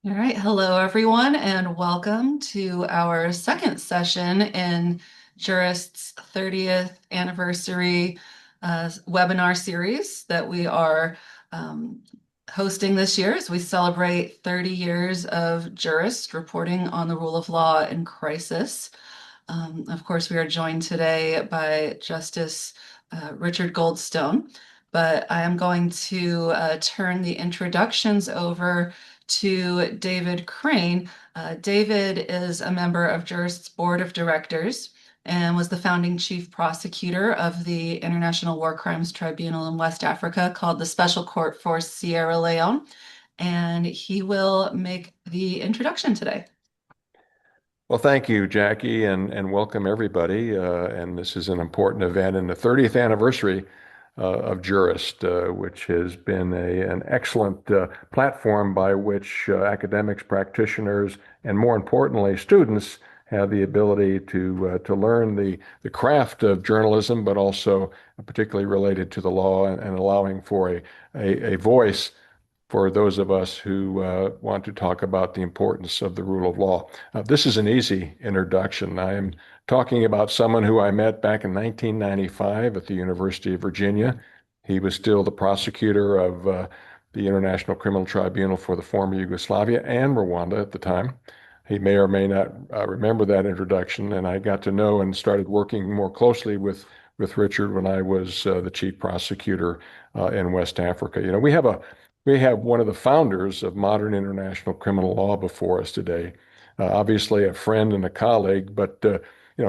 All right. Hello, everyone, and welcome to our second session in JURIST's 30th anniversary webinar series that we are um, hosting this year as we celebrate 30 years of JURIST reporting on the rule of law in crisis. Of course, we are joined today by Justice Richard Goldstone, but I am going to turn the introductions over to David Crane. David is a member of JURIST's Board of Directors and was the founding chief prosecutor of the International War Crimes Tribunal in West Africa called the Special Court for Sierra Leone. And he will make the introduction today. Well, thank you, Jackie, and welcome everybody. And this is an important event in the 30th anniversary of Jurist, which has been an excellent platform by which academics, practitioners, and more importantly, students have the ability to learn the craft of journalism, but also particularly related to the law and allowing for a voice for those of us who want to talk about the importance of the rule of law. This is an easy introduction. I am talking about someone who I met back in 1995 at the University of Virginia. He was still the prosecutor of the International Criminal Tribunal for the former Yugoslavia and Rwanda at the time. He may or may not remember that introduction, and I got to know and started working more closely with Richard when I was the chief prosecutor in West Africa. You know, we have one of the founders of modern international criminal law before us today. Obviously, a friend and a colleague, but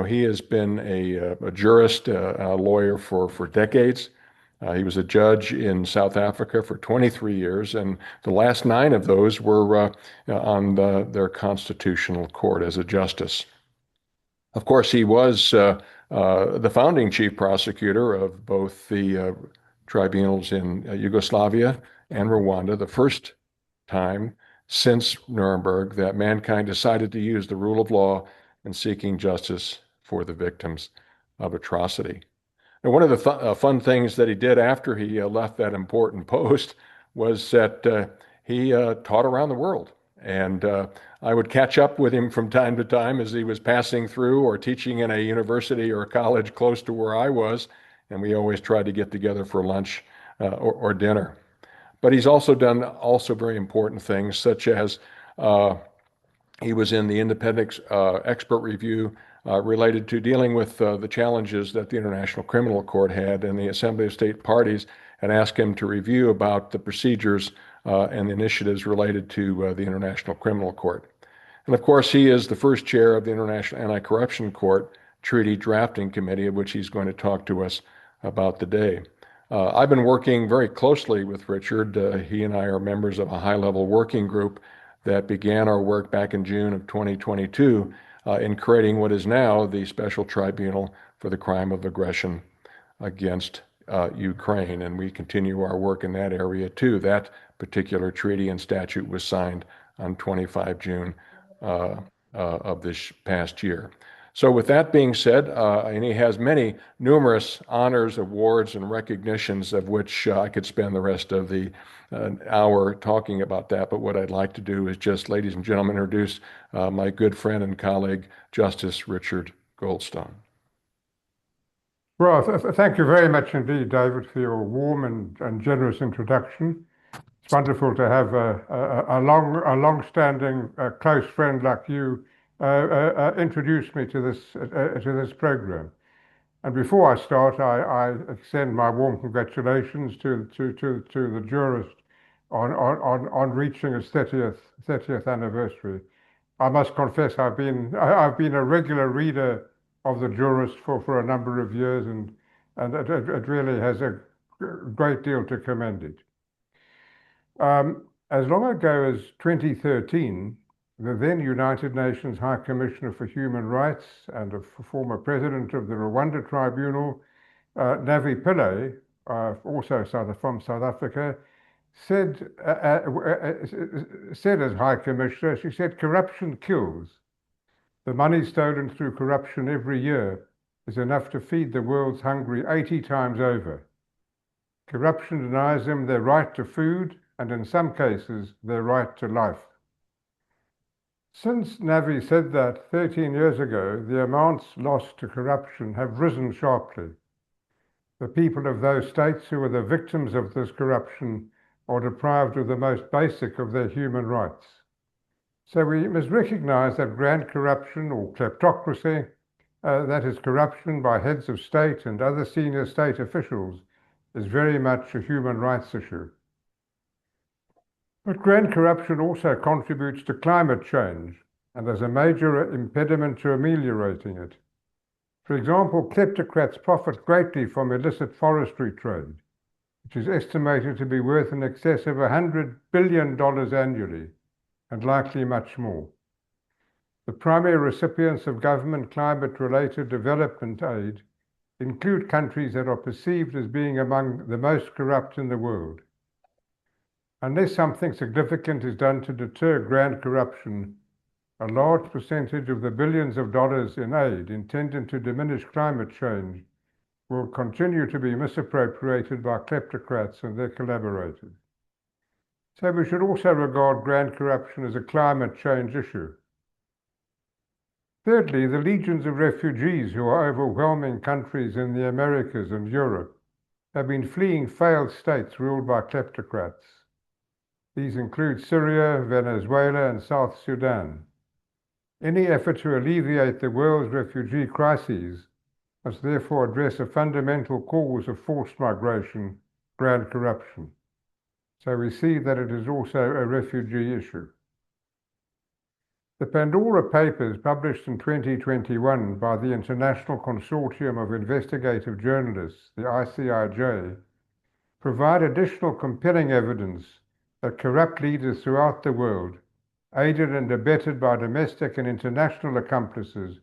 he has been a jurist, a lawyer for decades. He was a judge in South Africa for 23 years, and the last 9 of those were on their constitutional court as a justice. Of course, he was the founding chief prosecutor of both the tribunals in Yugoslavia and Rwanda, the first time since Nuremberg that mankind decided to use the rule of law in seeking justice for the victims of atrocity. And one of the fun things that he did after he left that important post was that he taught around the world. And I would catch up with him from time to time as he was passing through or teaching in a university or a college close to where I was. And we always tried to get together for lunch or dinner. But he's also done very important things, such as he was in the independent expert review related to dealing with the challenges that the International Criminal Court had, and the Assembly of State Parties had asked him to review about the procedures and the initiatives related to the International Criminal Court. And of course, he is the first chair of the International Anti-Corruption Court Treaty Drafting Committee, of which he's going to talk to us about today. I've been working very closely with Richard. He and I are members of a high-level working group that began our work back in June of 2022 in creating what is now the Special Tribunal for the Crime of Aggression against Ukraine. And we continue our work in that area too. That particular treaty and statute was signed on 25 June of this past year. So with that being said, and he has many numerous honors, awards, and recognitions of which I could spend the rest of the hour talking about that. But what I'd like to do is just, ladies and gentlemen, introduce my good friend and colleague, Justice Richard Goldstone. Well, thank you very much indeed, David, for your warm and generous introduction. It's wonderful to have a long-standing close friend like you introduce me to this program. And before I start, I extend my warm congratulations to the jurist on reaching its 30th anniversary. I must confess I've been a regular reader of the jurist for a number of years, and it really has a great deal to commend it. As long ago as 2013, the then United Nations High Commissioner for Human Rights and a former president of the Rwanda Tribunal, Navi Pillay, also from South Africa, said as High Commissioner, she said, "Corruption kills. The money stolen through corruption every year is enough to feed the world's hungry 80 times over. Corruption denies them their right to food and in some cases their right to life." Since Navi said that 13 years ago, the amounts lost to corruption have risen sharply. The people of those states who are the victims of this corruption are deprived of the most basic of their human rights. So we must recognize that grand corruption or kleptocracy, that is corruption by heads of state and other senior state officials, is very much a human rights issue. But grand corruption also contributes to climate change and is a major impediment to ameliorating it. For example, kleptocrats profit greatly from illicit forestry trade, which is estimated to be worth in excess of $100 billion annually, and likely much more. The primary recipients of government climate-related development aid include countries that are perceived as being among the most corrupt in the world. Unless something significant is done to deter grand corruption, a large percentage of the billions of dollars in aid intended to diminish climate change will continue to be misappropriated by kleptocrats and their collaborators. So we should also regard grand corruption as a climate change issue. Thirdly, the legions of refugees who are overwhelming countries in the Americas and Europe have been fleeing failed states ruled by kleptocrats. These include Syria, Venezuela, and South Sudan. Any effort to alleviate the world's refugee crises must therefore address a fundamental cause of forced migration, grand corruption. So we see that it is also a refugee issue. The Pandora Papers, published in 2021 by the International Consortium of Investigative Journalists, the ICIJ, provide additional compelling evidence that corrupt leaders throughout the world, aided and abetted by domestic and international accomplices,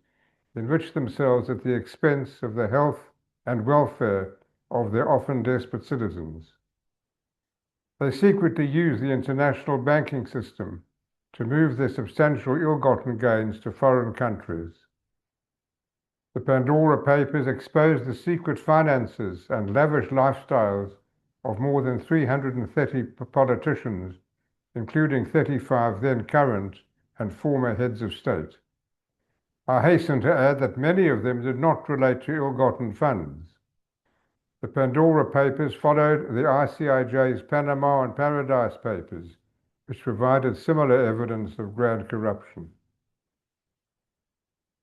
enrich themselves at the expense of the health and welfare of their often desperate citizens. They secretly use the international banking system to move their substantial ill-gotten gains to foreign countries. The Pandora Papers expose the secret finances and lavish lifestyles of more than 330 politicians, including 35 then current and former heads of state. I hasten to add that many of them did not relate to ill-gotten funds. The Pandora Papers followed the ICIJ's Panama and Paradise Papers, which provided similar evidence of grand corruption.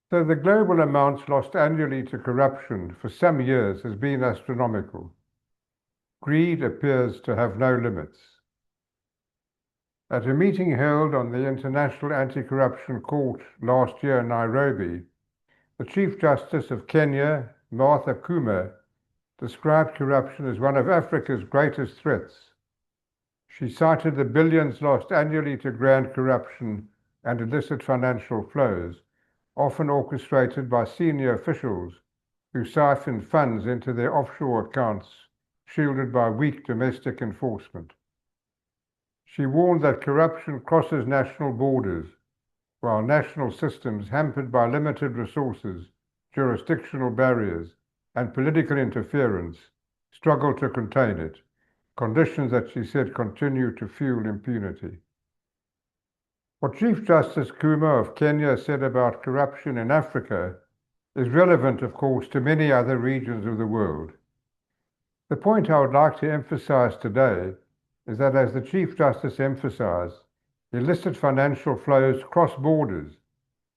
So the global amounts lost annually to corruption for some years has been astronomical. Greed appears to have no limits. At a meeting held on the International Anti-Corruption Court last year in Nairobi, the Chief Justice of Kenya, Martha Koome, described corruption as one of Africa's greatest threats. She cited the billions lost annually to grand corruption and illicit financial flows, often orchestrated by senior officials who siphon funds into their offshore accounts, shielded by weak domestic enforcement. She warned that corruption crosses national borders, while national systems hampered by limited resources, jurisdictional barriers, and political interference struggle to contain it, conditions that she said continue to fuel impunity. What Chief Justice Koome of Kenya said about corruption in Africa is relevant, of course, to many other regions of the world. The point I would like to emphasize today is that, as the Chief Justice emphasized, illicit financial flows cross borders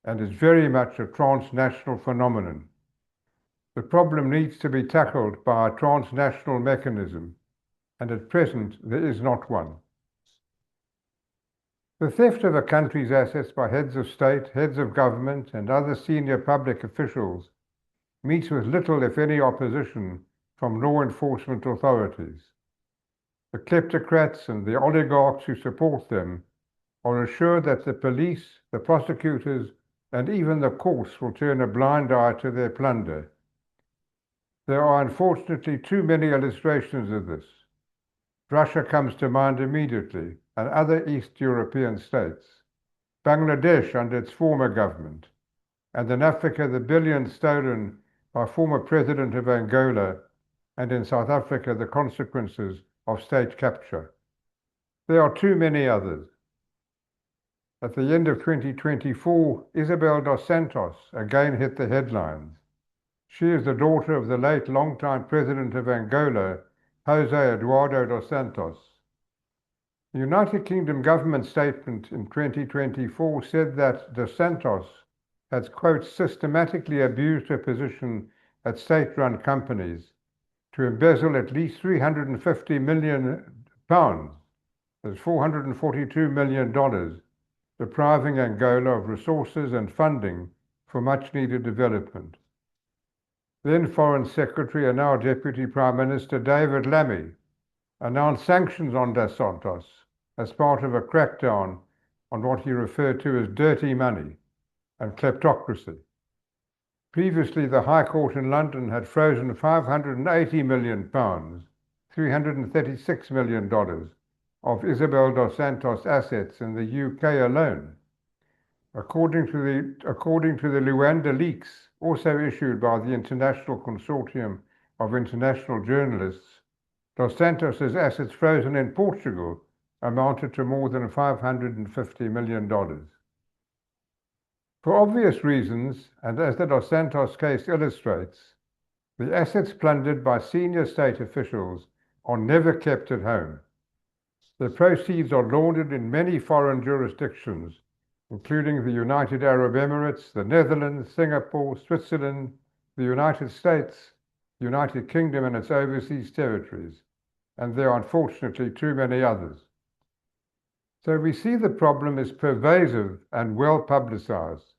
and is very much a transnational phenomenon. The problem needs to be tackled by a transnational mechanism, and at present there is not one. The theft of a country's assets by heads of state, heads of government, and other senior public officials meets with little, if any, opposition from law enforcement authorities. The kleptocrats and the oligarchs who support them are assured that the police, the prosecutors, and even the courts will turn a blind eye to their plunder. There are unfortunately too many illustrations of this. Russia comes to mind immediately, and other East European states, Bangladesh under its former government, and in Africa the billions stolen by former President of Angola, and in South Africa the consequences of state capture. There are too many others. At the end of 2024, Isabel dos Santos again hit the headlines. She is the daughter of the late longtime president of Angola, José Eduardo dos Santos. The United Kingdom government statement in 2024 said that dos Santos has, quote, systematically abused her position at state-run companies to embezzle at least £350 million, that's $442 million, depriving Angola of resources and funding for much-needed development. Then Foreign Secretary and now Deputy Prime Minister David Lammy announced sanctions on dos Santos as part of a crackdown on what he referred to as dirty money and kleptocracy. Previously, the High Court in London had frozen £580 million, $336 million, of Isabel dos Santos assets in the UK alone. According to the Luanda leaks, also issued by the International Consortium of International Journalists, dos Santos' assets frozen in Portugal amounted to more than $550 million. For obvious reasons, and as the dos Santos case illustrates, the assets plundered by senior state officials are never kept at home. The proceeds are laundered in many foreign jurisdictions, including the United Arab Emirates, the Netherlands, Singapore, Switzerland, the United States, the United Kingdom and its overseas territories, and there are unfortunately too many others. So we see the problem is pervasive and well publicized.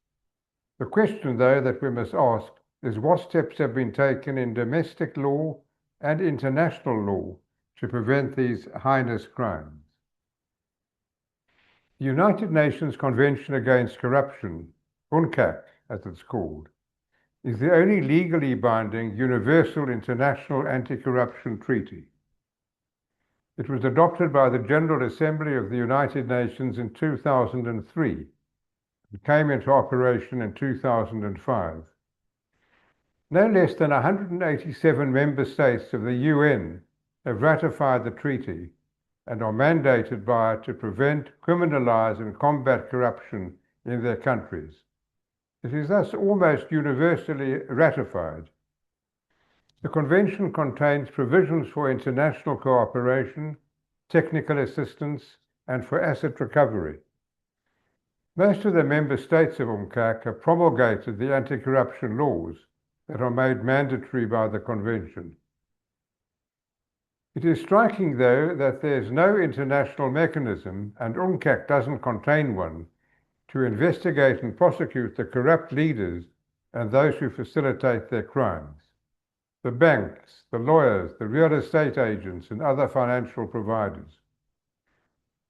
The question, though, that we must ask is what steps have been taken in domestic law and international law to prevent these heinous crimes. The United Nations Convention Against Corruption, UNCAC as it's called, is the only legally binding universal international anti-corruption treaty. It was adopted by the General Assembly of the United Nations in 2003 and came into operation in 2005. No less than 187 member states of the UN have ratified the treaty and are mandated by it to prevent, criminalize, and combat corruption in their countries. It is thus almost universally ratified. The Convention contains provisions for international cooperation, technical assistance, and for asset recovery. Most of the member states of UNCAC have promulgated the anti-corruption laws that are made mandatory by the Convention. It is striking, though, that there is no international mechanism, and UNCAC doesn't contain one, to investigate and prosecute the corrupt leaders and those who facilitate their crimes. The banks, the lawyers, the real estate agents, and other financial providers.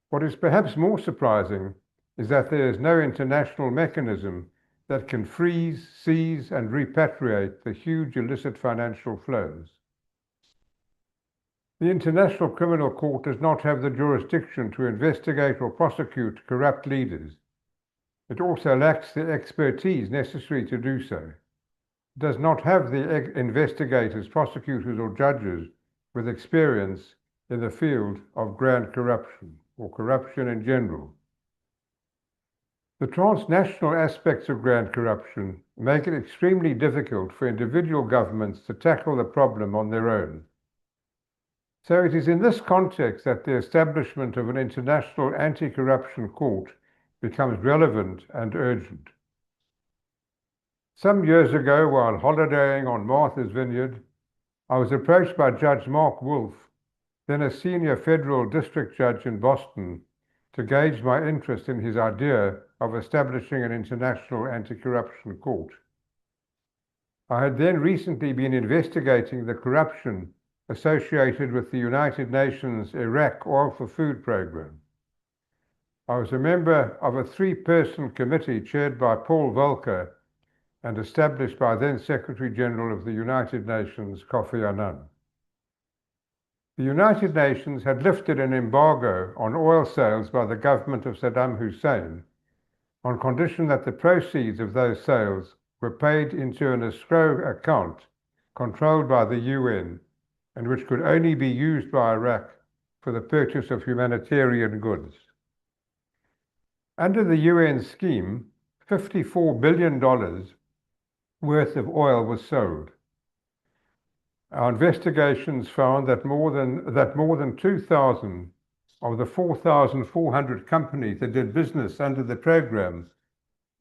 What is perhaps more surprising is that there is no international mechanism that can freeze, seize, and repatriate the huge illicit financial flows. The International Criminal Court does not have the jurisdiction to investigate or prosecute corrupt leaders. It also lacks the expertise necessary to do so. It does not have the investigators, prosecutors, or judges with experience in the field of grand corruption or corruption in general. The transnational aspects of grand corruption make it extremely difficult for individual governments to tackle the problem on their own. So it is in this context that the establishment of an international anti-corruption court becomes relevant and urgent. Some years ago, while holidaying on Martha's Vineyard, I was approached by Judge Mark Wolf, then a senior federal district judge in Boston, to gauge my interest in his idea of establishing an international anti-corruption court. I had then recently been investigating the corruption associated with the United Nations Iraq Oil for Food program. I was a member of a 3-person committee chaired by Paul Volcker and established by then Secretary General of the United Nations, Kofi Annan. The United Nations had lifted an embargo on oil sales by the government of Saddam Hussein on condition that the proceeds of those sales were paid into an escrow account controlled by the UN and which could only be used by Iraq for the purchase of humanitarian goods. Under the UN scheme, $54 billion worth of oil was sold. Our investigations found that more than 2,000 of the 4,400 companies that did business under the program,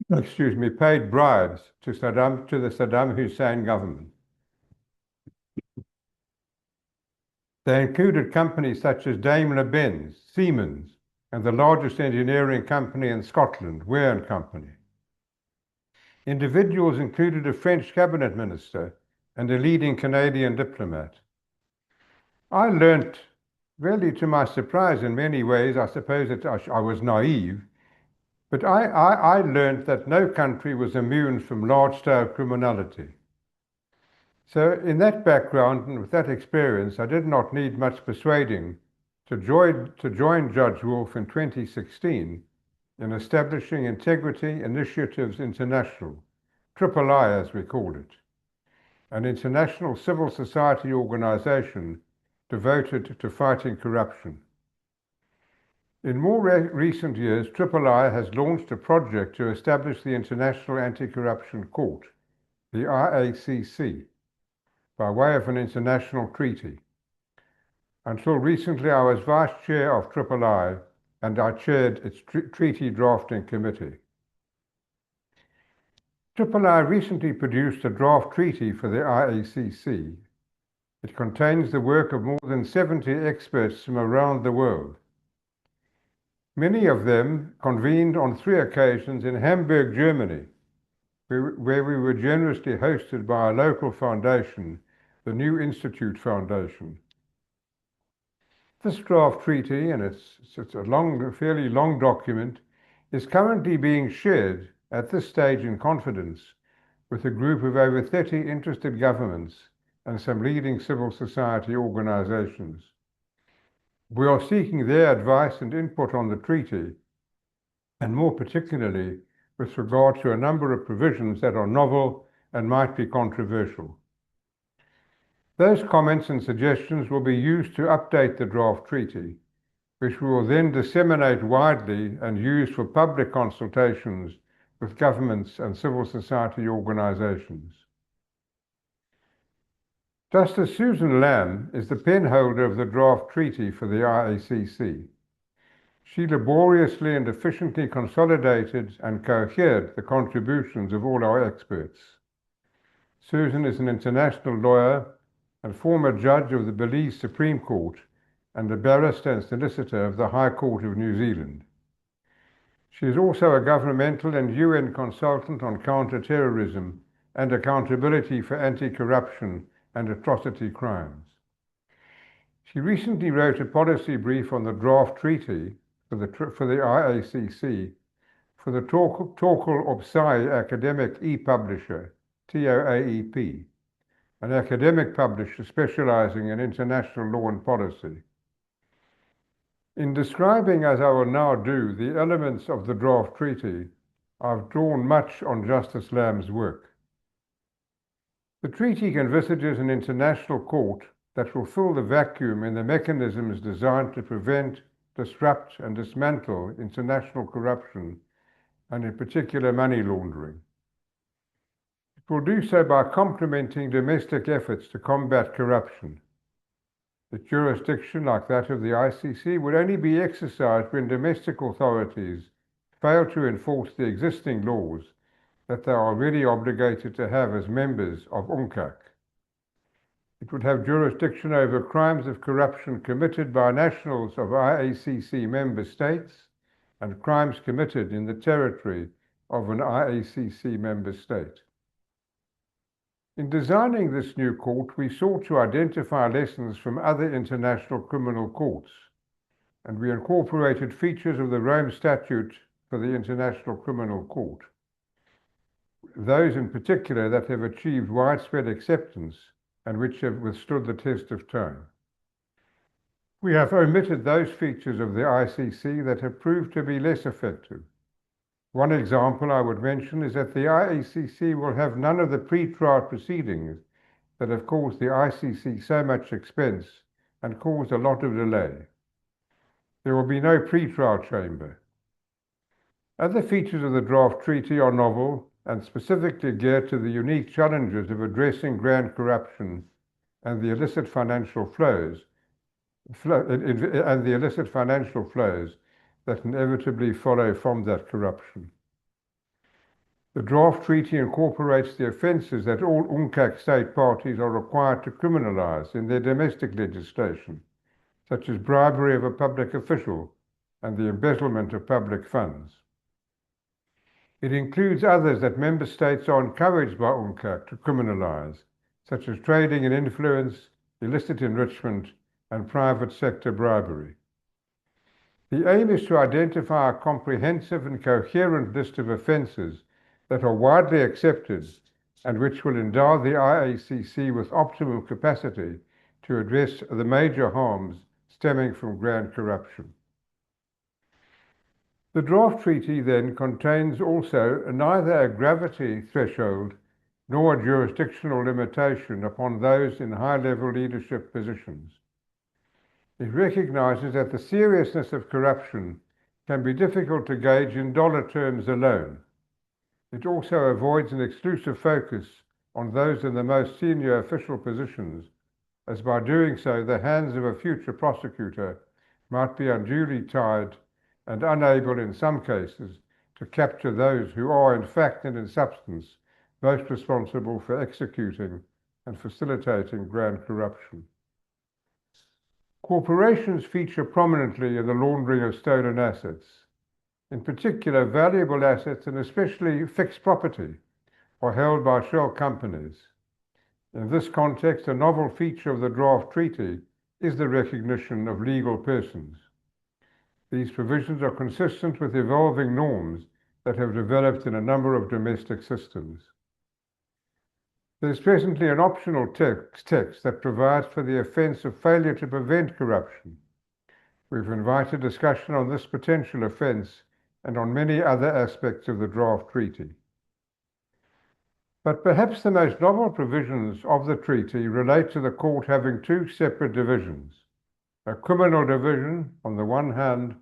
paid bribes to the Saddam Hussein government. They included companies such as Daimler-Benz, Siemens, and the largest engineering company in Scotland, Weir and Company. Individuals included a French cabinet minister and a leading Canadian diplomat. I learnt, really to my surprise in many ways, I suppose that I was naive, but I learnt that no country was immune from large-scale criminality. So in that background and with that experience, I did not need much persuading to join Judge Wolf in 2016 in establishing Integrity Initiatives International, III as we called it, an international civil society organization devoted to fighting corruption. In more recent years, III has launched a project to establish the International Anti-Corruption Court, the IACC, by way of an international treaty. Until recently, I was vice chair of III, and I chaired its treaty drafting committee. III recently produced a draft treaty for the IACC. It contains the work of more than 70 experts from around the world. Many of them convened on 3 occasions in Hamburg, Germany, where we were generously hosted by a local foundation, the New Institute Foundation. This draft treaty, and it's a fairly long document, is currently being shared at this stage in confidence with a group of over 30 interested governments and some leading civil society organizations. We are seeking their advice and input on the treaty, and more particularly with regard to a number of provisions that are novel and might be controversial. Those comments and suggestions will be used to update the draft treaty, which we will then disseminate widely and use for public consultations with governments and civil society organizations. Justice Susan Lamb is the penholder of the draft treaty for the IACC. She laboriously and efficiently consolidated and cohered the contributions of all our experts. Susan is an international lawyer and former judge of the Belize Supreme Court and a barrister and solicitor of the High Court of New Zealand. She is also a governmental and UN consultant on counter-terrorism and accountability for anti-corruption and atrocity crimes. She recently wrote a policy brief on the draft treaty for the IACC for the Torkel Opsai Academic e-Publisher, TOAEP, an academic publisher specializing in international law and policy. In describing, as I will now do, the elements of the draft treaty, I've drawn much on Justice Lamb's work. The treaty envisages an international court that will fill the vacuum in the mechanisms designed to prevent, disrupt, and dismantle international corruption, and in particular money laundering. It will do so by complementing domestic efforts to combat corruption. The jurisdiction, like that of the ICC, would only be exercised when domestic authorities fail to enforce the existing laws that they are already obligated to have as members of UNCAC. It would have jurisdiction over crimes of corruption committed by nationals of IACC member states and crimes committed in the territory of an IACC member state. In designing this new court, we sought to identify lessons from other international criminal courts, and we incorporated features of the Rome Statute for the International Criminal Court, those in particular that have achieved widespread acceptance and which have withstood the test of time. We have omitted those features of the ICC that have proved to be less effective. One example I would mention is that the IACC will have none of the pre-trial proceedings that have caused the ICC so much expense and caused a lot of delay. There will be no pre-trial chamber. Other features of the draft treaty are novel and specifically geared to the unique challenges of addressing grand corruption and the illicit financial flows that inevitably follow from that corruption. The draft treaty incorporates the offences that all UNCAC state parties are required to criminalise in their domestic legislation, such as bribery of a public official and the embezzlement of public funds. It includes others that member states are encouraged by UNCAC to criminalise, such as trading in influence, illicit enrichment, and private sector bribery. The aim is to identify a comprehensive and coherent list of offences that are widely accepted and which will endow the IACC with optimum capacity to address the major harms stemming from grand corruption. The draft treaty then contains also neither a gravity threshold nor a jurisdictional limitation upon those in high-level leadership positions. It recognizes that the seriousness of corruption can be difficult to gauge in dollar terms alone. It also avoids an exclusive focus on those in the most senior official positions, as by doing so the hands of a future prosecutor might be unduly tied and unable in some cases to capture those who are in fact and in substance most responsible for executing and facilitating grand corruption. Corporations feature prominently in the laundering of stolen assets. In particular, valuable assets and especially fixed property are held by shell companies. In this context, a novel feature of the draft treaty is the recognition of legal persons. These provisions are consistent with evolving norms that have developed in a number of domestic systems. There is presently an optional text that provides for the offence of failure to prevent corruption. We've invited discussion on this potential offence and on many other aspects of the draft treaty. But perhaps the most novel provisions of the treaty relate to the court having two separate divisions: a criminal division on the one hand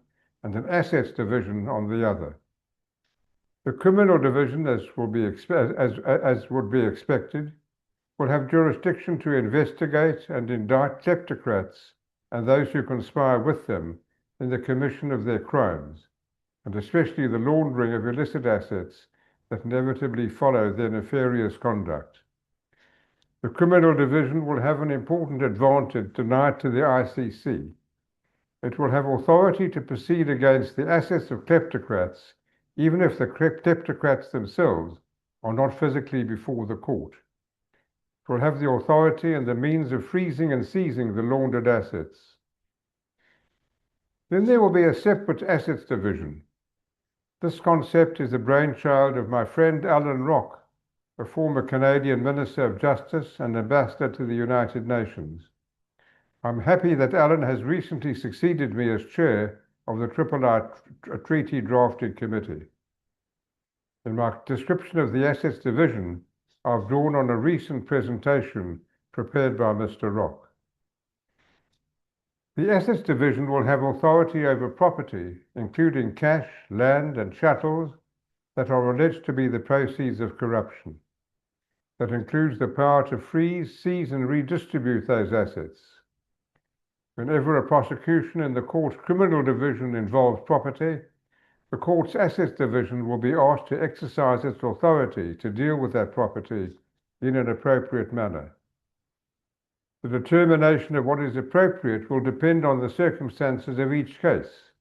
and an assets division on the other. The criminal division, as would be expected, will have jurisdiction to investigate and indict kleptocrats and those who conspire with them in the commission of their crimes, and especially the laundering of illicit assets that inevitably follow their nefarious conduct. The criminal division will have an important advantage denied to the ICC. It will have authority to proceed against the assets of kleptocrats, even if the kleptocrats themselves are not physically before the court. It will have the authority and the means of freezing and seizing the laundered assets. Then there will be a separate assets division. This concept is the brainchild of my friend Alan Rock, a former Canadian Minister of Justice and Ambassador to the United Nations. I'm happy that Alan has recently succeeded me as chair of the III Treaty Drafting Committee. In my description of the Assets Division, I've drawn on a recent presentation prepared by Mr. Rock. The Assets Division will have authority over property, including cash, land, and chattels that are alleged to be the proceeds of corruption. That includes the power to freeze, seize, and redistribute those assets. Whenever a prosecution in the court's criminal division involves property, the court's assets division will be asked to exercise its authority to deal with that property in an appropriate manner. The determination of what is appropriate will depend on the circumstances of each case,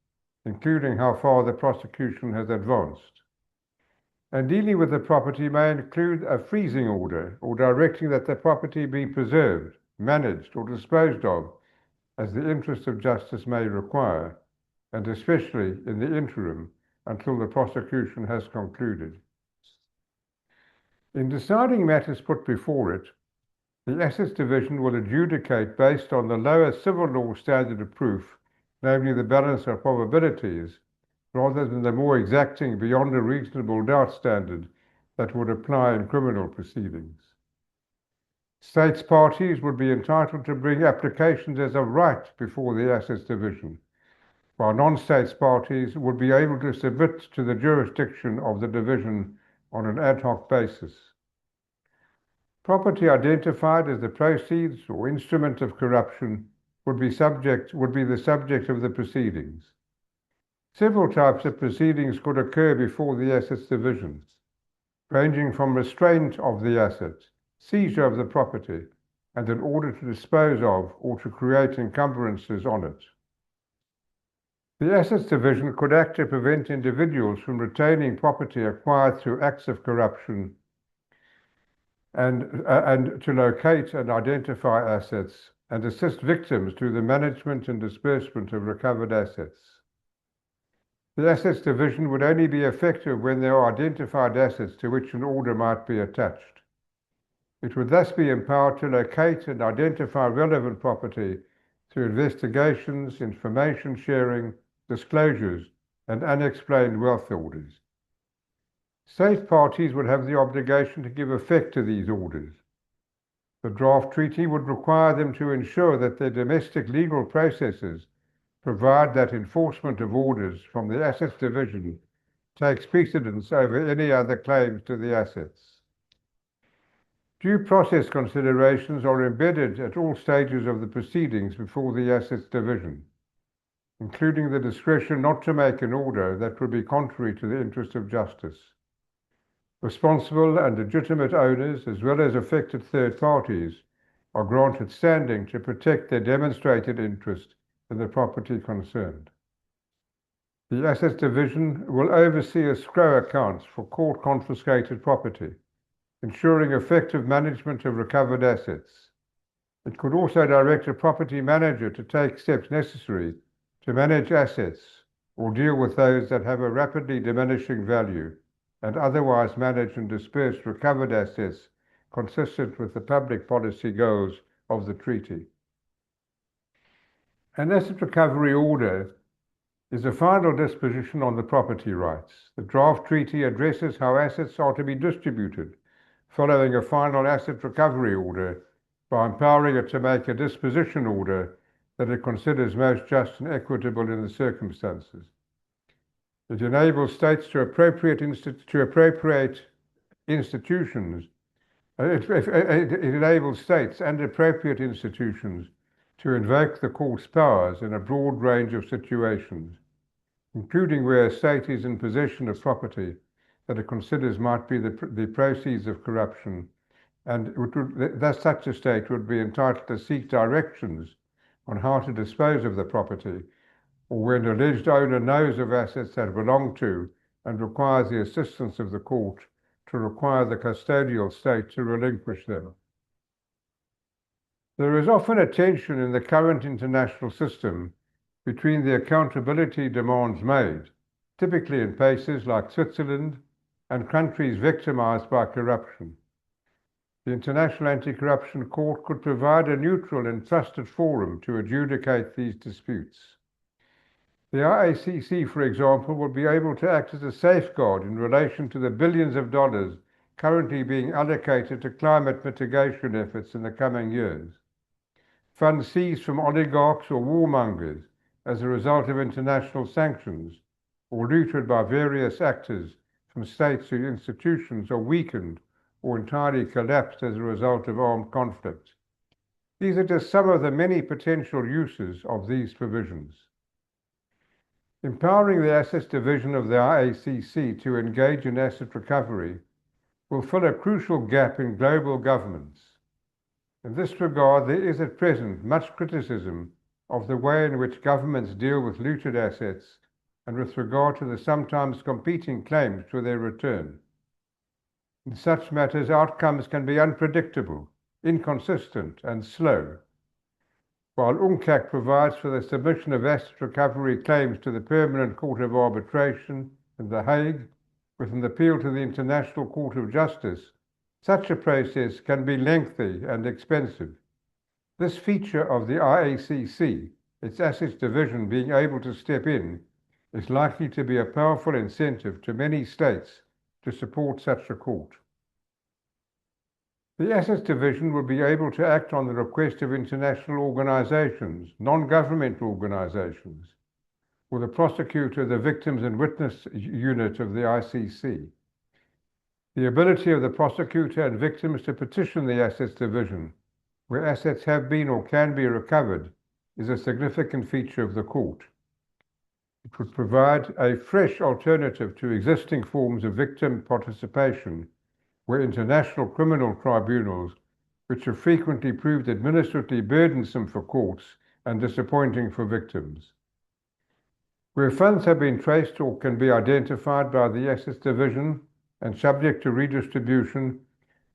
including how far the prosecution has advanced. And dealing with the property may include a freezing order or directing that the property be preserved, managed, or disposed of as the interest of justice may require, and especially in the interim until the prosecution has concluded. In deciding matters put before it, the Assets Division will adjudicate based on the lower civil law standard of proof, namely the balance of probabilities, rather than the more exacting beyond a reasonable doubt standard that would apply in criminal proceedings. States parties would be entitled to bring applications as of right before the Assets Division, while non-states parties would be able to submit to the jurisdiction of the division on an ad hoc basis. Property identified as the proceeds or instrument of corruption would be the subject of the proceedings. Several types of proceedings could occur before the assets division, ranging from restraint of the asset, seizure of the property, and an order to dispose of or to create encumbrances on it. The assets division could act to prevent individuals from retaining property acquired through acts of corruption and to locate and identify assets and assist victims through the management and disbursement of recovered assets. The assets division would only be effective when there are identified assets to which an order might be attached. It would thus be empowered to locate and identify relevant property through investigations, information sharing, disclosures, and unexplained wealth orders. State parties would have the obligation to give effect to these orders. The draft treaty would require them to ensure that their domestic legal processes provide that enforcement of orders from the assets division takes precedence over any other claims to the assets. Due process considerations are embedded at all stages of the proceedings before the assets division, including the discretion not to make an order that would be contrary to the interest of justice. Responsible and legitimate owners, as well as affected third parties, are granted standing to protect their demonstrated interest in the property concerned. The Assets Division will oversee escrow accounts for court-confiscated property, ensuring effective management of recovered assets. It could also direct a property manager to take steps necessary to manage assets or deal with those that have a rapidly diminishing value and otherwise manage and disperse recovered assets consistent with the public policy goals of the treaty. An asset recovery order is a final disposition on the property rights. The draft treaty addresses how assets are to be distributed following a final asset recovery order by empowering it to make a disposition order that it considers most just and equitable in the circumstances. It enables states to appropriate institutions. It enables states and appropriate institutions to invoke the court's powers in a broad range of situations, including where a state is in possession of property that it considers might be the proceeds of corruption, and thus such a state would be entitled to seek directions on how to dispose of the property, or when an alleged owner knows of assets that belong to and requires the assistance of the court to require the custodial state to relinquish them. There is often a tension in the current international system between the accountability demands made, typically in places like Switzerland, and countries victimized by corruption. The International Anti-Corruption Court could provide a neutral and trusted forum to adjudicate these disputes. The IACC, for example, will be able to act as a safeguard in relation to the billions of dollars currently being allocated to climate mitigation efforts in the coming years. Funds seized from oligarchs or warmongers as a result of international sanctions, or looted by various actors from states whose institutions are weakened or entirely collapsed as a result of armed conflict. These are just some of the many potential uses of these provisions. Empowering the Assets Division of the IACC to engage in asset recovery will fill a crucial gap in global governance. In this regard, there is at present much criticism of the way in which governments deal with looted assets and with regard to the sometimes competing claims to their return. In such matters, outcomes can be unpredictable, inconsistent, and slow. While UNCAC provides for the submission of asset recovery claims to the Permanent Court of Arbitration in The Hague, with an appeal to the International Court of Justice, such a process can be lengthy and expensive. This feature of the IACC, its Assets Division being able to step in, is likely to be a powerful incentive to many states to support such a court. The Assets Division will be able to act on the request of international organizations, non-governmental organizations, or the prosecutor of the Victims and Witness Unit of the ICC. The ability of the prosecutor and victims to petition the Assets Division, where assets have been or can be recovered, is a significant feature of the court. It would provide a fresh alternative to existing forms of victim participation, where international criminal tribunals, which have frequently proved administratively burdensome for courts and disappointing for victims. Where funds have been traced or can be identified by the Assets Division and subject to redistribution,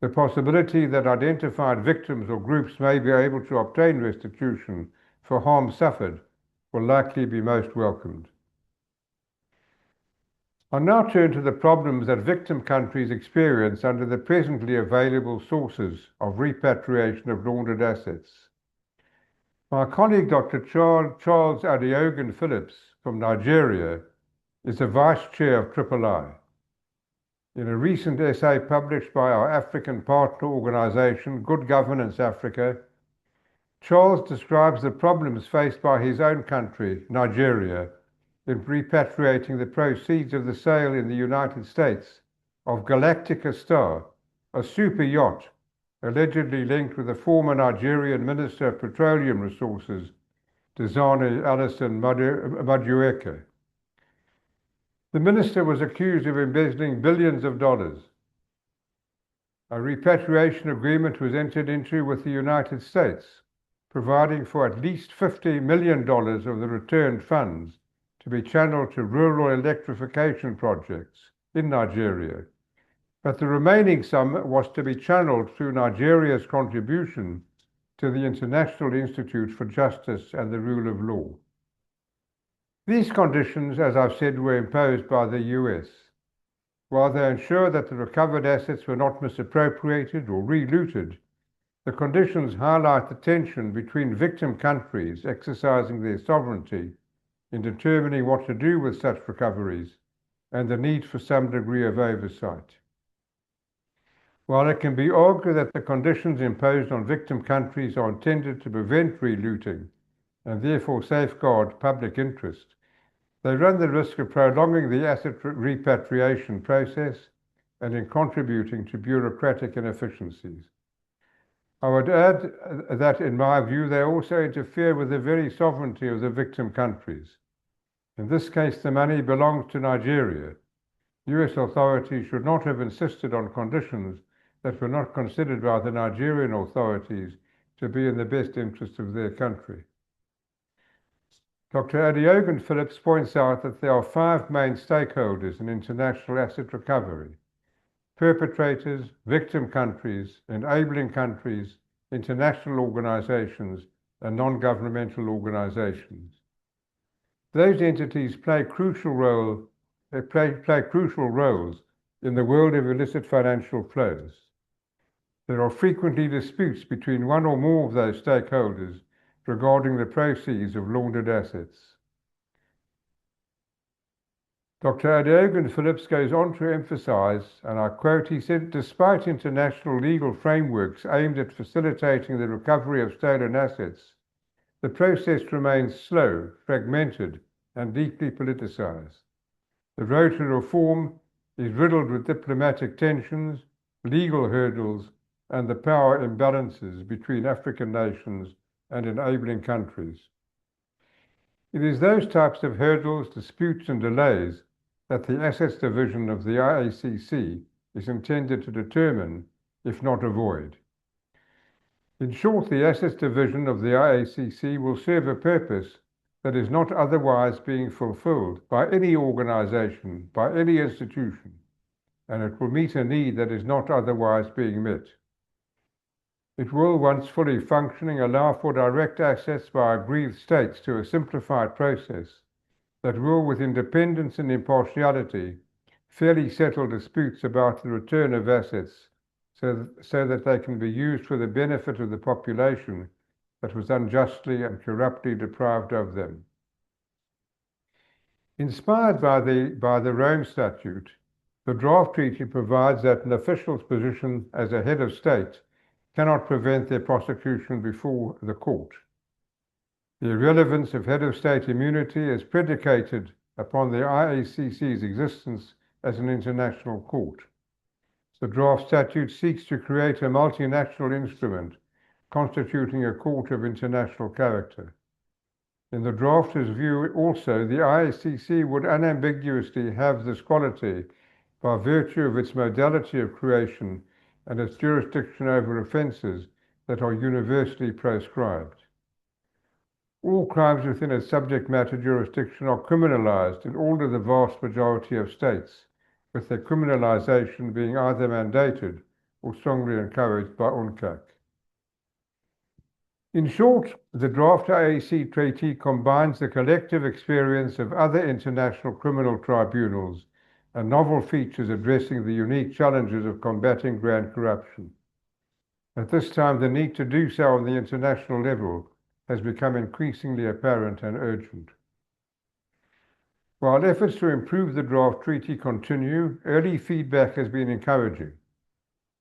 the possibility that identified victims or groups may be able to obtain restitution for harm suffered will likely be most welcomed. I'll now turn to the problems that victim countries experience under the presently available sources of repatriation of laundered assets. My colleague, Dr. Charles Adeogun Phillips from Nigeria, is the Vice Chair of III. In a recent essay published by our African partner organization, Good Governance Africa, Charles describes the problems faced by his own country, Nigeria, in repatriating the proceeds of the sale in the United States of Galactica Star, a super yacht allegedly linked with the former Nigerian Minister of Petroleum Resources, Dezani Alison Madueke. The minister was accused of embezzling billions of dollars. A repatriation agreement was entered into with the United States, providing for at least $50 million of the returned funds to be channeled to rural electrification projects in Nigeria, but the remaining sum was to be channeled through Nigeria's contribution to the International Institute for Justice and the Rule of Law. These conditions, as I've said, were imposed by the US. While they ensure that the recovered assets were not misappropriated or relooted, the conditions highlight the tension between victim countries exercising their sovereignty in determining what to do with such recoveries and the need for some degree of oversight. While it can be argued that the conditions imposed on victim countries are intended to prevent relooting and therefore safeguard public interest, they run the risk of prolonging the asset repatriation process and in contributing to bureaucratic inefficiencies. I would add that, in my view, they also interfere with the very sovereignty of the victim countries. In this case, the money belongs to Nigeria. US authorities should not have insisted on conditions that were not considered by the Nigerian authorities to be in the best interest of their country. Dr. Adeogun Phillips points out that there are 5 main stakeholders in international asset recovery: perpetrators, victim countries, enabling countries, international organizations, and non-governmental organizations. Those entities play crucial roles in the world of illicit financial flows. There are frequently disputes between one or more of those stakeholders regarding the proceeds of laundered assets. Dr. Adeogun Phillips goes on to emphasize, and I quote, he said, despite international legal frameworks aimed at facilitating the recovery of stolen assets, the process remains slow, fragmented, and deeply politicized. The road to reform is riddled with diplomatic tensions, legal hurdles, and the power imbalances between African nations and enabling countries. It is those types of hurdles, disputes, and delays that the Assets Division of the IACC is intended to determine, if not avoid. In short, the Assets Division of the IACC will serve a purpose that is not otherwise being fulfilled by any organization, by any institution, and it will meet a need that is not otherwise being met. It will, once fully functioning, allow for direct access by aggrieved states to a simplified process that will, with independence and impartiality, fairly settle disputes about the return of assets so that they can be used for the benefit of the population that was unjustly and corruptly deprived of them. Inspired by the Rome Statute, the draft treaty provides that an official's position as a head of state cannot prevent their prosecution before the court. The relevance of head of state immunity is predicated upon the IACC's existence as an international court. The draft statute seeks to create a multinational instrument constituting a court of international character. In the drafter's view, also, the IACC would unambiguously have this quality by virtue of its modality of creation and its jurisdiction over offences that are universally proscribed. All crimes within its subject matter jurisdiction are criminalized in all of the vast majority of states, with their criminalization being either mandated or strongly encouraged by UNCAC. In short, the draft IAC treaty combines the collective experience of other international criminal tribunals and novel features addressing the unique challenges of combating grand corruption. At this time, the need to do so on the international level has become increasingly apparent and urgent. While efforts to improve the draft treaty continue, early feedback has been encouraging.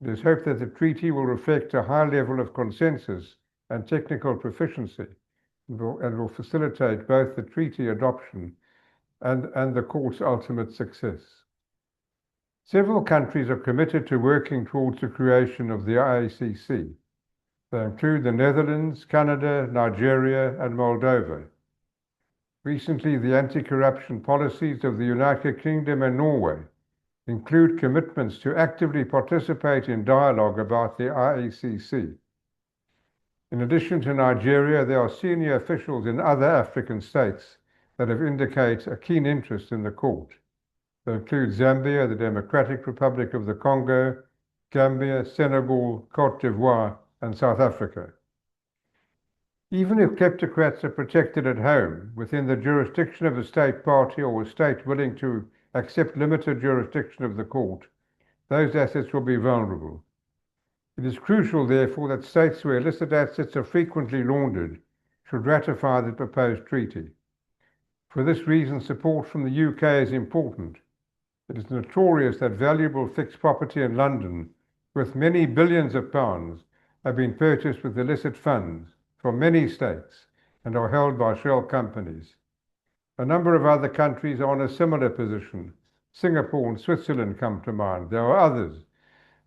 It is hoped that the treaty will reflect a high level of consensus and technical proficiency and will facilitate both the treaty adoption and the court's ultimate success. Several countries are committed to working towards the creation of the IACC. They include the Netherlands, Canada, Nigeria, and Moldova. Recently, the anti-corruption policies of the United Kingdom and Norway include commitments to actively participate in dialogue about the IACC. In addition to Nigeria, there are senior officials in other African states that have indicated a keen interest in the court. They include Zambia, the Democratic Republic of the Congo, Gambia, Senegal, Cote d'Ivoire, and South Africa. Even if kleptocrats are protected at home, within the jurisdiction of a state party or a state willing to accept limited jurisdiction of the court, those assets will be vulnerable. It is crucial, therefore, that states where illicit assets are frequently laundered should ratify the proposed treaty. For this reason, support from the UK is important. It is notorious that valuable fixed property in London, worth many billions of pounds, have been purchased with illicit funds from many states and are held by shell companies. A number of other countries are in a similar position. Singapore and Switzerland come to mind. There are others.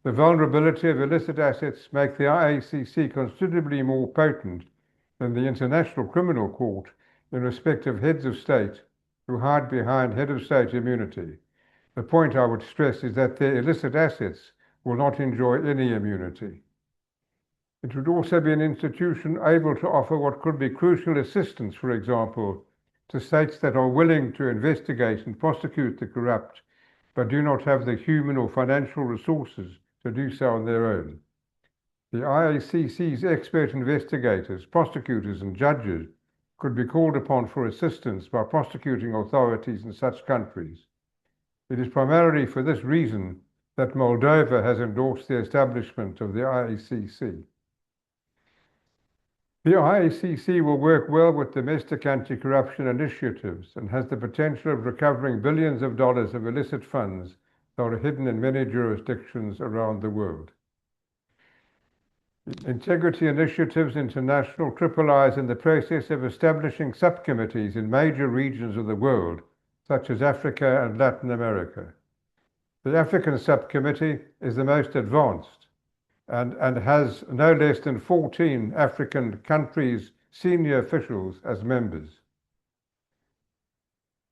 The vulnerability of illicit assets make the IACC considerably more potent than the International Criminal Court in respect of heads of state who hide behind head of state immunity. The point I would stress is that their illicit assets will not enjoy any immunity. It would also be an institution able to offer what could be crucial assistance, for example, to states that are willing to investigate and prosecute the corrupt, but do not have the human or financial resources to do so on their own. The IACC's expert investigators, prosecutors, and judges could be called upon for assistance by prosecuting authorities in such countries. It is primarily for this reason that Moldova has endorsed the establishment of the IACC. The IACC will work well with domestic anti-corruption initiatives and has the potential of recovering billions of dollars of illicit funds that are hidden in many jurisdictions around the world. Integrity Initiatives International is in the process of establishing subcommittees in major regions of the world, such as Africa and Latin America. The African subcommittee is the most advanced and has no less than 14 African countries' senior officials as members.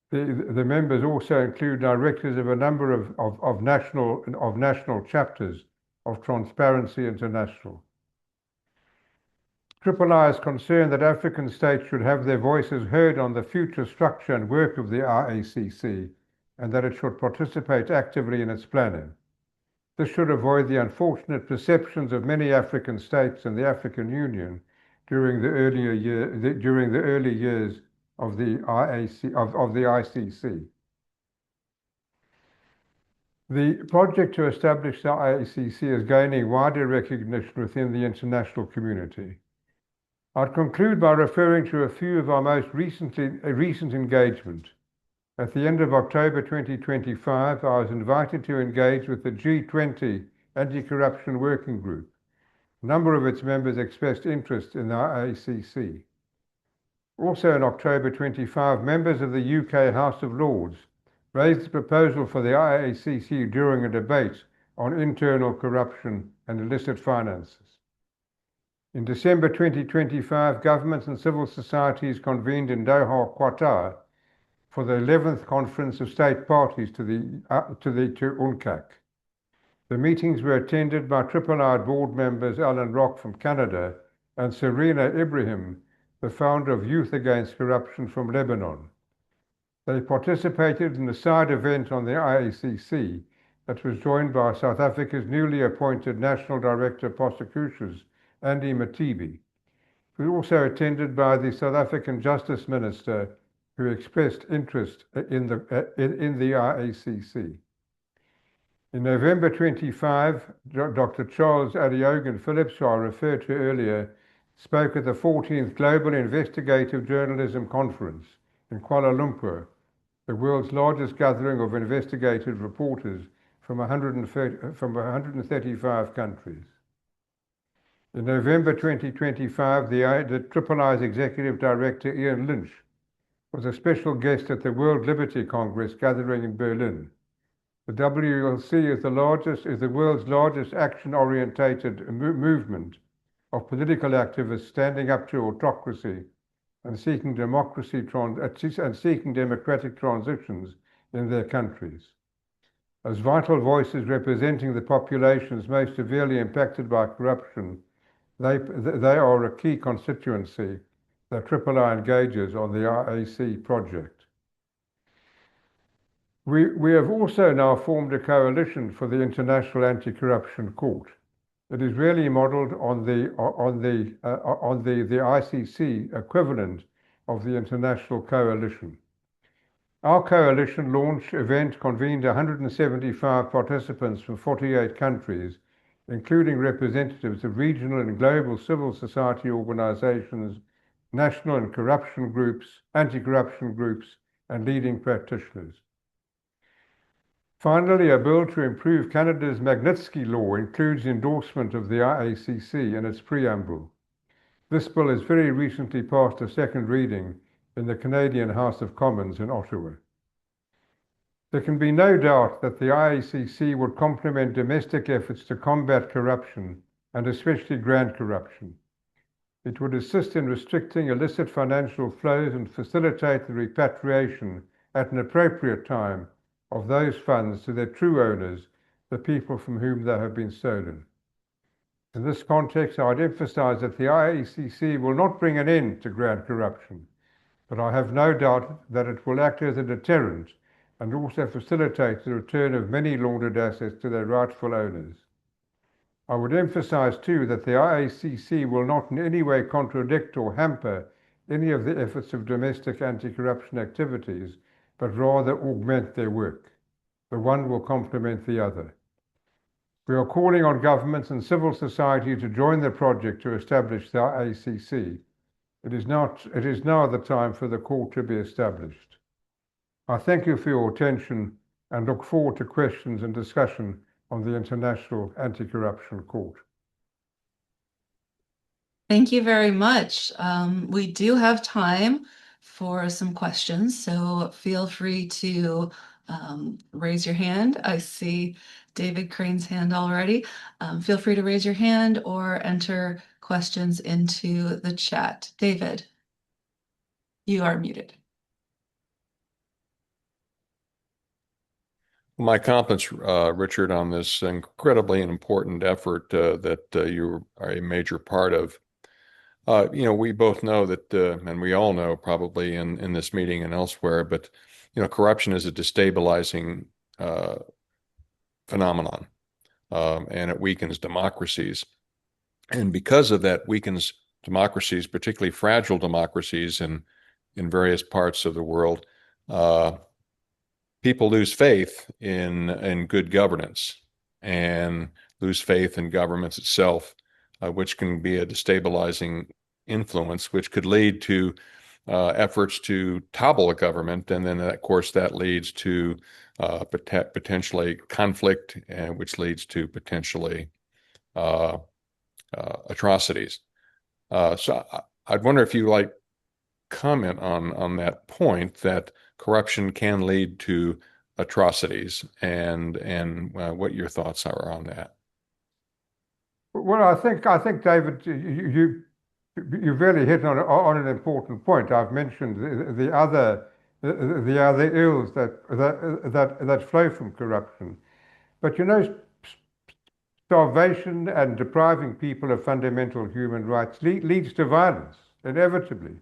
The members also include directors of a number of national chapters of Transparency International. III is concerned that African states should have their voices heard on the future structure and work of the IACC, and that it should participate actively in its planning. This should avoid the unfortunate perceptions of many African states and the African Union during the early years of the ICC. The project to establish the IACC is gaining wider recognition within the international community. I'd conclude by referring to a few of our most recent engagement. At the end of October 2025, I was invited to engage with the G20 Anti-Corruption Working Group. A number of its members expressed interest in the IACC. Also in October 25, members of the UK House of Lords raised the proposal for the IACC during a debate on internal corruption and illicit finances. In December 2025, governments and civil societies convened in Doha, Qatar, for the 11th Conference of State Parties to UNCAC. The meetings were attended by Triple-I board members Alan Rock from Canada and Serena Ibrahim, the founder of Youth Against Corruption from Lebanon. They participated in a side event on the IACC that was joined by South Africa's newly appointed National Director of Prosecutions, Andy Matibi. It was also attended by the South African Justice Minister, who expressed interest in the IACC. In November 25, Dr. Charles Adiogan Phillips, who I referred to earlier, spoke at the 14th Global Investigative Journalism Conference in Kuala Lumpur, the world's largest gathering of investigative reporters from 135 countries. In November 2025, the Triple-I's Executive Director Ian Lynch was a special guest at the World Liberty Congress gathering in Berlin. The WLC is the world's largest action-orientated movement of political activists standing up to autocracy and seeking democratic transitions in their countries. As vital voices representing the populations most severely impacted by corruption, they are a key constituency that Triple-I engages on the IAC project. We have also now formed a coalition for the International Anti-Corruption Court. It is really modeled on the ICC equivalent of the International Coalition. Our coalition launch event convened 175 participants from 48 countries, including representatives of regional and global civil society organizations, national and anti-corruption groups, and leading practitioners. Finally, a bill to improve Canada's Magnitsky Law includes endorsement of the IACC in its preamble. This bill has very recently passed a second reading in the Canadian House of Commons in Ottawa. There can be no doubt that the IACC would complement domestic efforts to combat corruption, and especially grant corruption. It would assist in restricting illicit financial flows and facilitate the repatriation at an appropriate time of those funds to their true owners, the people from whom they have been stolen. In this context, I would emphasize that the IACC will not bring an end to grant corruption, but I have no doubt that it will act as a deterrent and also facilitate the return of many laundered assets to their rightful owners. I would emphasize too that the IACC will not in any way contradict or hamper any of the efforts of domestic anti-corruption activities, but rather augment their work. The one will complement the other. We are calling on governments and civil society to join the project to establish the IACC. It is now the time for the court to be established. I thank you for your attention and look forward to questions and discussion on the International Anti-Corruption Court. Thank you very much. We do have time for some questions, so feel free to raise your hand. I see David Crane's hand already. Feel free to raise your hand or enter questions into the chat. David, you are muted. My compliments, Richard, on this incredibly important effort that you are a major part of. We both know that, and we all know probably in this meeting and elsewhere, but corruption is a destabilizing phenomenon, and it weakens democracies. And because of that, weakens democracies, particularly fragile democracies in various parts of the world. People lose faith in good governance and lose faith in governments itself, which can be a destabilizing influence, which could lead to efforts to topple a government. And then, of course, that leads to potentially conflict, which leads to potentially atrocities. So I'd wonder if you comment on that point that corruption can lead to atrocities, and what your thoughts are on that. Well, I think David, you really hit on an important point. I've mentioned the other ills that flow from corruption, but starvation and depriving people of fundamental human rights leads to violence inevitably.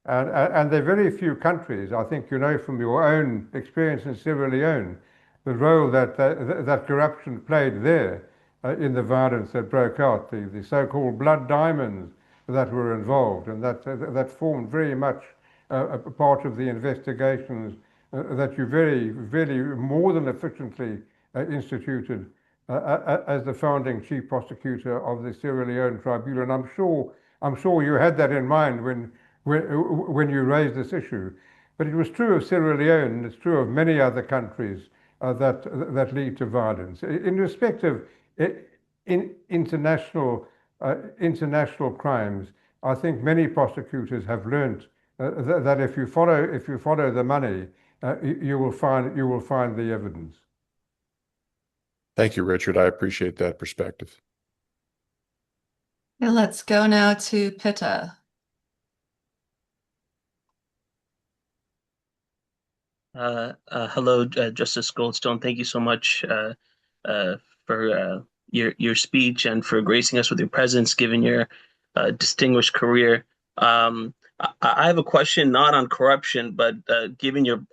And there are very few countries, I think you know from your own experience in Sierra Leone, the role that corruption played there in the violence that broke out, the so-called blood diamonds that were involved, and that formed very much a part of the investigations that you very more than efficiently instituted as the founding chief prosecutor of the Sierra Leone Tribunal. And I'm sure you had that in mind when you raised this issue. But it was true of Sierra Leone, and it's true of many other countries that lead to violence. In respect of international crimes, I think many prosecutors have learned that if you follow the money, you will find the evidence. Thank you, Richard. I appreciate that perspective. Okay, let's go now to Pitta. Hello, Justice Goldstone. Thank you so much for your speech and for gracing us with your presence, given your distinguished career. I have a question not on corruption, but given your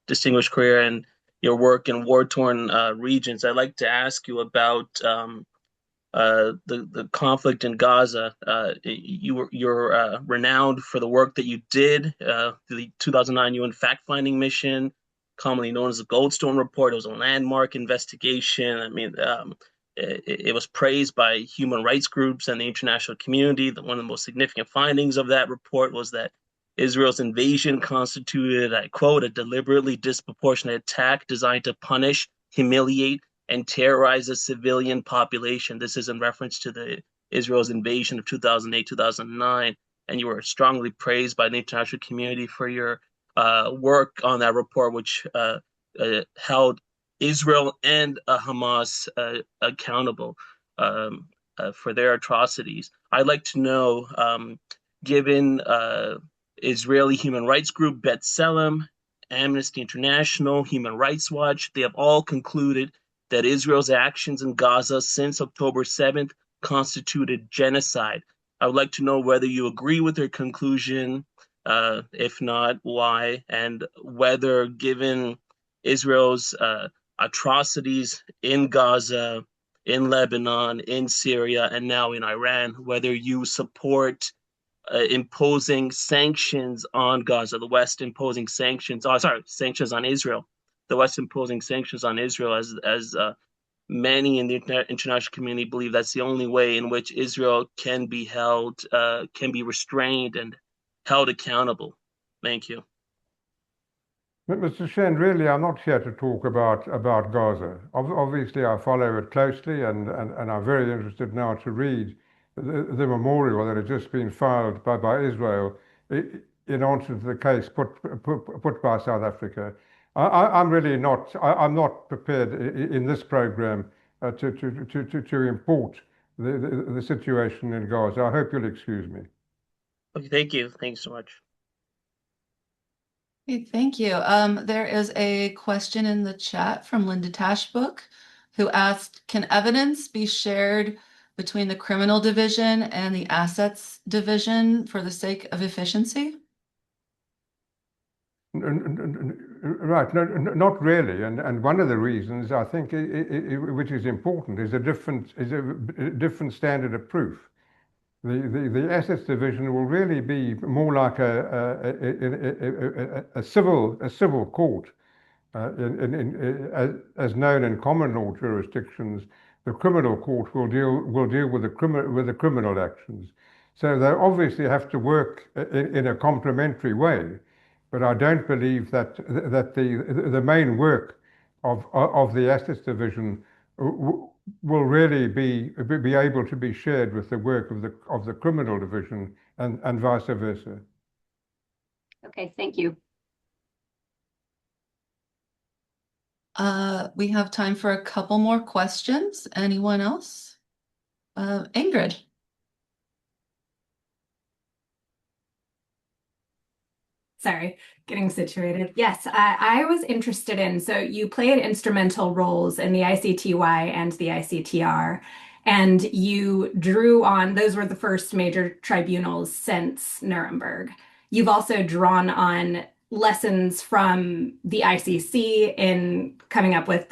distinguished career and your work in war-torn regions, I'd like to ask you about the conflict in Gaza. You're renowned for the work that you did, the 2009 UN fact-finding mission, commonly known as the Goldstone report. It was a landmark investigation. I mean, it was praised by human rights groups and the international community. One of the most significant findings of that report was that Israel's invasion constituted, I quote, a deliberately disproportionate attack designed to punish, humiliate, and terrorize a civilian population. This is in reference to the Israel's invasion of 2008, 2009. And you were strongly praised by the international community for your work on that report, which held Israel and Hamas accountable for their atrocities. I'd like to know, given Israeli human rights group B'Tselem, Amnesty International, Human Rights Watch, they have all concluded that Israel's actions in Gaza since October 7th constituted genocide. I would like to know whether you agree with their conclusion, if not, why, and whether, given Israel's atrocities in Gaza, in Lebanon, in Syria, and now in Iran, whether you support imposing sanctions on Gaza, the West imposing sanctions on Israel, the West imposing sanctions on Israel, as many in the international community believe that's the only way in which Israel can be held, can be restrained and held accountable. Thank you. Mr. Shen, really, I'm not here to talk about Gaza. Obviously, I follow it closely, and I'm very interested now to read the memorial that has just been filed by Israel in answer to the case put by South Africa. I'm really not. I'm not prepared in this program to import the situation in Gaza. I hope you'll excuse me. Okay, thank you. Thanks so much. Okay, thank you. There is a question in the chat from Linda Tashbook, who asked, can evidence be shared between the criminal division and the assets division for the sake of efficiency? Right, no, not really, and one of the reasons I think, which is important, is a different standard of proof. The assets division will really be more like a civil court, as known in common law jurisdictions. The criminal court will deal with the criminal actions. So they obviously have to work in a complementary way. But I don't believe that the main work of the assets division will really be able to be shared with the work of the criminal division and vice versa. Okay, thank you. We have time for a couple more questions. Anyone else? Ingrid. Sorry, getting situated. Yes, I was interested in, so you played instrumental roles in the ICTY and the ICTR, and you drew on, those were the first major tribunals since Nuremberg. You've also drawn on lessons from the ICC in coming up with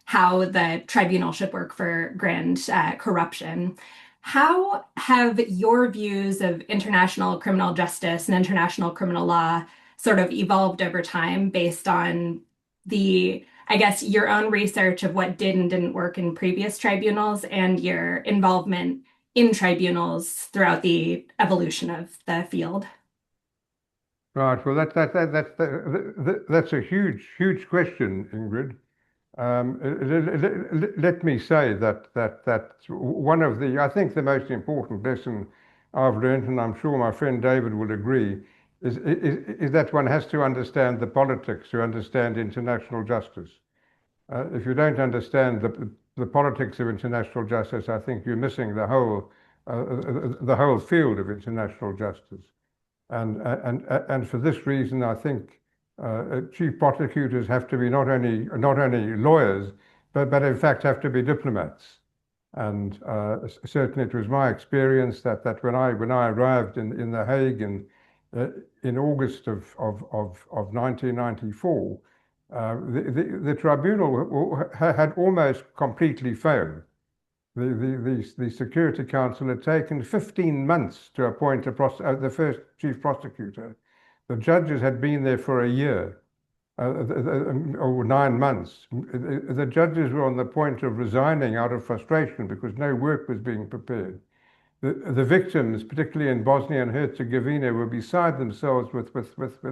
how the tribunal should work for grand corruption. How have your views of international criminal justice and international criminal law sort of evolved over time based on I guess, your own research of what did and didn't work in previous tribunals and your involvement in tribunals throughout the evolution of the field? Right. Well, that's a huge question, Ingrid. Let me say that one of I think the most important lesson I've learned, and I'm sure my friend David will agree, is that one has to understand the politics to understand international justice. If you don't understand the politics of international justice, I think you're missing the whole field of international justice. And for this reason, I think chief prosecutors have to be not only lawyers, but in fact have to be diplomats. And certainly it was my experience that when I arrived in The Hague in August of 1994, the tribunal had almost completely failed. The Security Council had taken 15 months to appoint the first chief prosecutor. The judges had been there for a year, or 9 months. The judges were on the point of resigning out of frustration because no work was being prepared. The victims, particularly in Bosnia and Herzegovina, were beside themselves with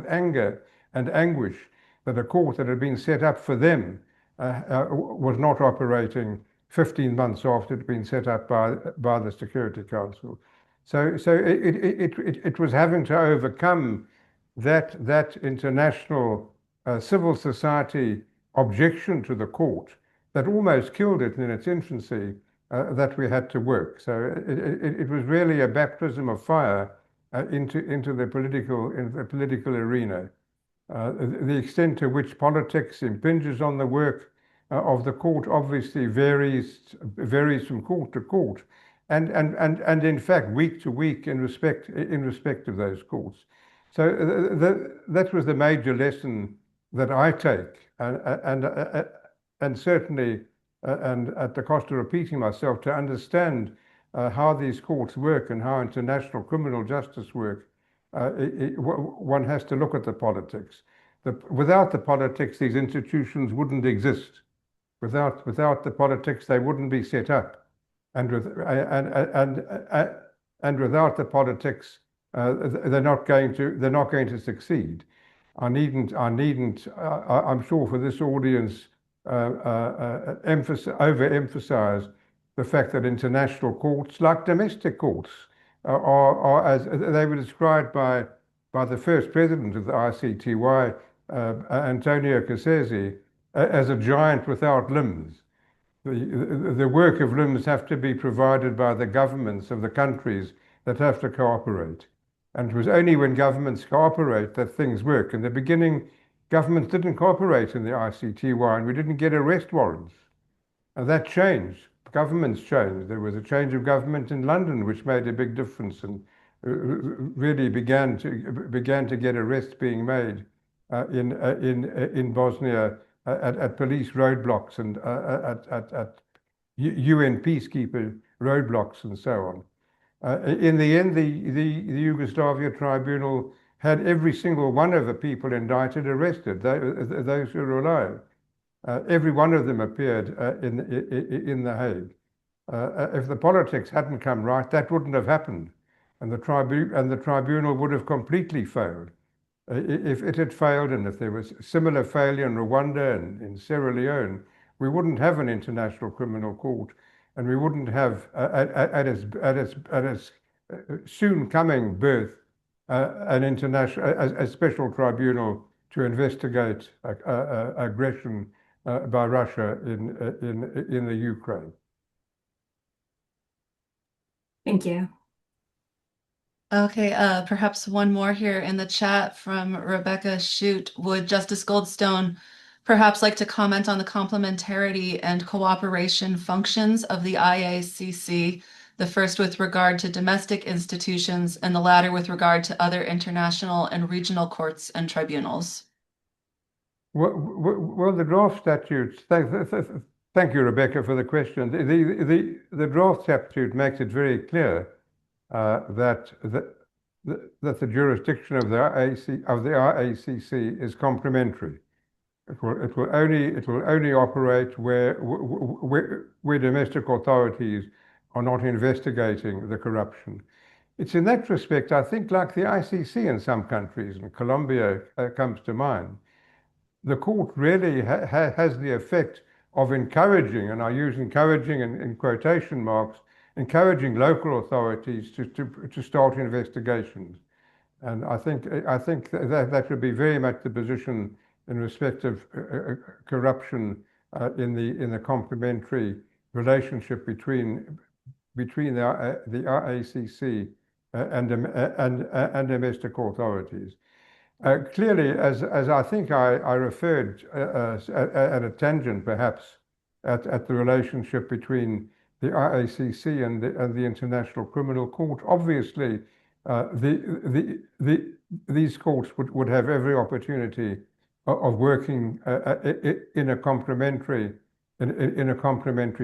anger and anguish that a court that had been set up for them was not operating 15 months after it had been set up by the Security Council. So it was having to overcome that international civil society objection to the court that almost killed it in its infancy that we had to work. So it was really a baptism of fire into the political arena. The extent to which politics impinges on the work of the court obviously varies from court to court, and in fact week to week in respect of those courts. So that was the major lesson that I take, and certainly, and at the cost of repeating myself, to understand how these courts work and how international criminal justice work, one has to look at the politics. Without the politics, these institutions wouldn't exist. Without the politics, they wouldn't be set up, and without the politics, they're not going to succeed. I'm sure for this audience, overemphasize the fact that international courts, like domestic courts, are as they were described by the first president of the ICTY, Antonio Cassese, as a giant without limbs. The work of limbs have to be provided by the governments of the countries that have to cooperate. And it was only when governments cooperate that things work. In the beginning, governments didn't cooperate in the ICTY, and we didn't get arrest warrants. And that changed. Governments changed. There was a change of government in London, which made a big difference, and really began to get arrests being made in Bosnia at police roadblocks and at UN peacekeeper roadblocks and so on. In the end, the Yugoslavia Tribunal had every single one of the people indicted arrested, those who were alive. Every one of them appeared in The Hague. If the politics hadn't come right, that wouldn't have happened, and the tribunal would have completely failed. If it had failed, and if there was similar failure in Rwanda and in Sierra Leone, we wouldn't have an international criminal court, and we wouldn't have at its soon coming birth an international, a special tribunal to investigate aggression by Russia in the Ukraine. Thank you. Okay, perhaps one more here in the chat from Rebecca Shute. Would Justice Goldstone perhaps like to comment on the complementarity and cooperation functions of the IACC, the first with regard to domestic institutions and the latter with regard to other international and regional courts and tribunals? Well, the draft statutes, thank you, Rebecca, for the question. The draft statute makes it very clear that the jurisdiction of the IACC is complementary. It will only operate where domestic authorities are not investigating the corruption. It's in that respect, I think, like the ICC in some countries, and Colombia comes to mind. The court really has the effect of encouraging, and I use encouraging in quotation marks, encouraging local authorities to start investigations. And I think that would be very much the position in respect of corruption in the complementary relationship between the IACC and domestic authorities. Clearly, as I think I referred at a tangent perhaps at the relationship between the IACC and the International Criminal Court, obviously these courts would have every opportunity of working in a complementary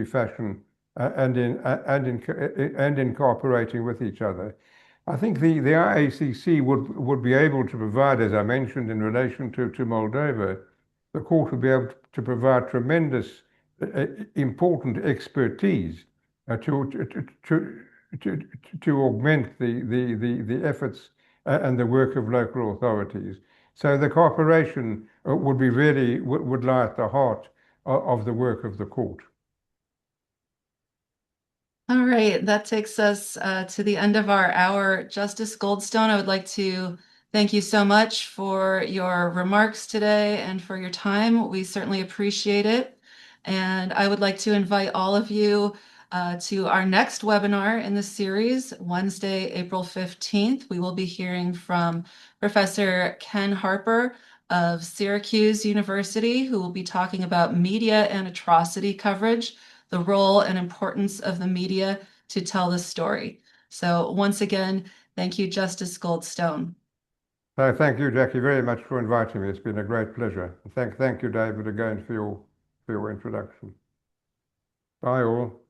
fashion and in cooperating with each other. I think the IACC would be able to provide, as I mentioned in relation to Moldova, the court would be able to provide tremendous important expertise to augment the efforts and the work of local authorities. So the cooperation would lie at the heart of the work of the court. All right, that takes us to the end of our hour. Justice Goldstone, I would like to thank you so much for your remarks today and for your time. We certainly appreciate it. And I would like to invite all of you to our next webinar in the series, Wednesday, April 15th. We will be hearing from Professor Ken Harper of Syracuse University, who will be talking about media and atrocity coverage, the role and importance of the media to tell the story. So once again, thank you, Justice Goldstone. Thank you, Jackie, very much for inviting me. It's been a great pleasure. Thank you, David, again for your introduction. Bye all.